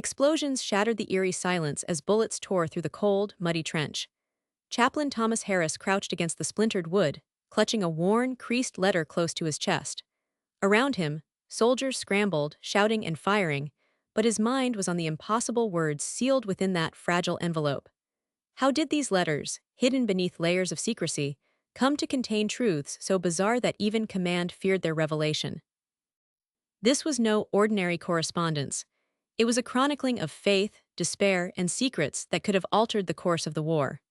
Explosions shattered the eerie silence as bullets tore through the cold, muddy trench. Chaplain Thomas Harris crouched against the splintered wood, clutching a worn, creased letter close to his chest. Around him, soldiers scrambled, shouting and firing, but his mind was on the impossible words sealed within that fragile envelope. How did these letters, hidden beneath layers of secrecy, come to contain truths so bizarre that even command feared their revelation? This was no ordinary correspondence. It was a chronicling of faith, despair, and secrets that could have altered the course of the war.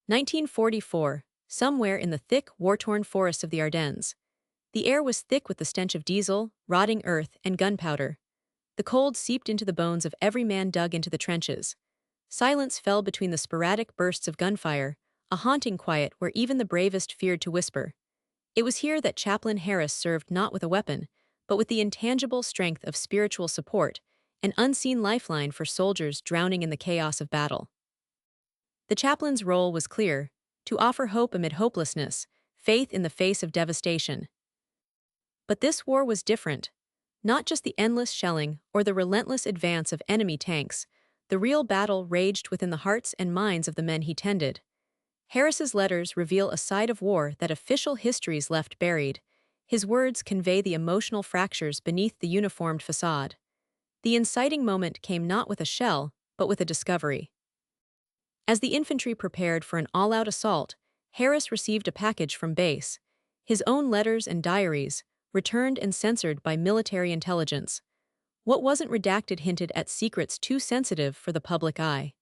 1944, somewhere in the thick, war-torn forests of the Ardennes. The air was thick with the stench of diesel, rotting earth, and gunpowder. The cold seeped into the bones of every man dug into the trenches. Silence fell between the sporadic bursts of gunfire, a haunting quiet where even the bravest feared to whisper. It was here that Chaplain Harris served not with a weapon, but with the intangible strength of spiritual support, an unseen lifeline for soldiers drowning in the chaos of battle. The chaplain's role was clear: to offer hope amid hopelessness, faith in the face of devastation. But this war was different. Not just the endless shelling or the relentless advance of enemy tanks, the real battle raged within the hearts and minds of the men he tended. Harris's letters reveal a side of war that official histories left buried. His words convey the emotional fractures beneath the uniformed facade. The inciting moment came not with a shell, but with a discovery. As the infantry prepared for an all-out assault, Harris received a package from base: his own letters and diaries, returned and censored by military intelligence. What wasn't redacted hinted at secrets too sensitive for the public eye.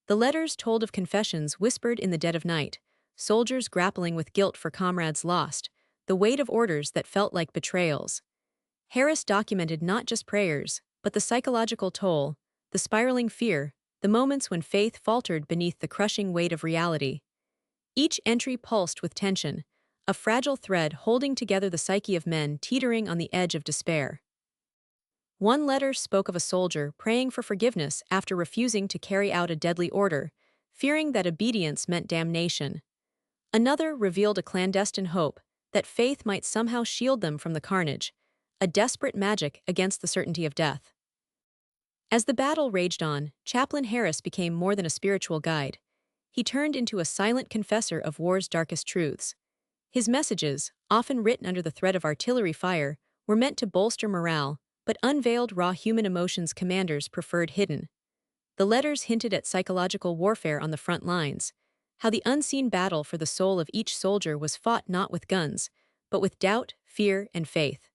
The letters told of confessions whispered in the dead of night, soldiers grappling with guilt for comrades lost, the weight of orders that felt like betrayals. Harris documented not just prayers, but the psychological toll, the spiraling fear, the moments when faith faltered beneath the crushing weight of reality. Each entry pulsed with tension, a fragile thread holding together the psyche of men teetering on the edge of despair. One letter spoke of a soldier praying for forgiveness after refusing to carry out a deadly order, fearing that obedience meant damnation. Another revealed a clandestine hope that faith might somehow shield them from the carnage, a desperate magic against the certainty of death. As the battle raged on, Chaplain Harris became more than a spiritual guide. He turned into a silent confessor of war's darkest truths. His messages, often written under the threat of artillery fire, were meant to bolster morale, but unveiled raw human emotions commanders preferred hidden. The letters hinted at psychological warfare on the front lines, how the unseen battle for the soul of each soldier was fought not with guns, but with doubt, fear, and faith.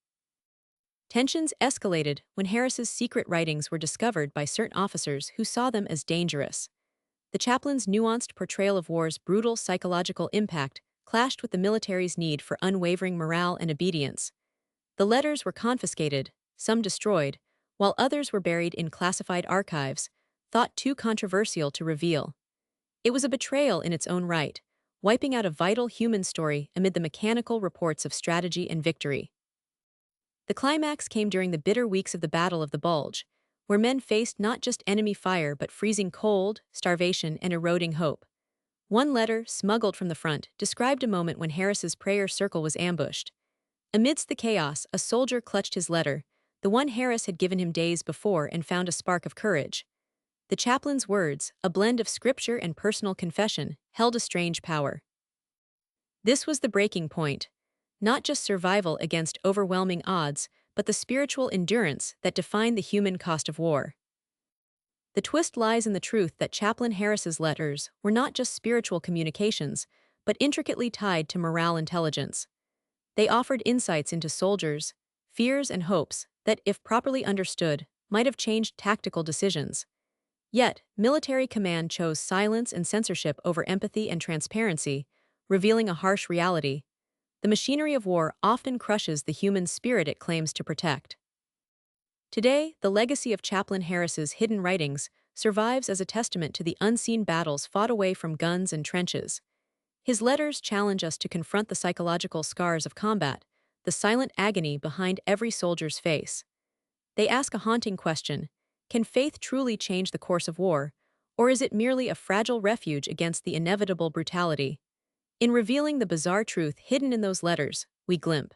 Tensions escalated when Harris's secret writings were discovered by certain officers who saw them as dangerous. The chaplain's nuanced portrayal of war's brutal psychological impact clashed with the military's need for unwavering morale and obedience. The letters were confiscated, some destroyed, while others were buried in classified archives, thought too controversial to reveal. It was a betrayal in its own right, wiping out a vital human story amid the mechanical reports of strategy and victory. The climax came during the bitter weeks of the Battle of the Bulge, where men faced not just enemy fire but freezing cold, starvation, and eroding hope. One letter, smuggled from the front, described a moment when Harris's prayer circle was ambushed. Amidst the chaos, a soldier clutched his letter, the one Harris had given him days before, and found a spark of courage. The chaplain's words, a blend of scripture and personal confession, held a strange power. This was the breaking point: not just survival against overwhelming odds, but the spiritual endurance that defined the human cost of war. The twist lies in the truth that Chaplain Harris's letters were not just spiritual communications, but intricately tied to morale intelligence. They offered insights into soldiers, fears and hopes that, if properly understood, might have changed tactical decisions. Yet, military command chose silence and censorship over empathy and transparency, revealing a harsh reality: the machinery of war often crushes the human spirit it claims to protect. Today, the legacy of Chaplain Harris's hidden writings survives as a testament to the unseen battles fought away from guns and trenches. His letters challenge us to confront the psychological scars of combat, the silent agony behind every soldier's face. They ask a haunting question: can faith truly change the course of war, or is it merely a fragile refuge against the inevitable brutality? In revealing the bizarre truth hidden in those letters, we glimpse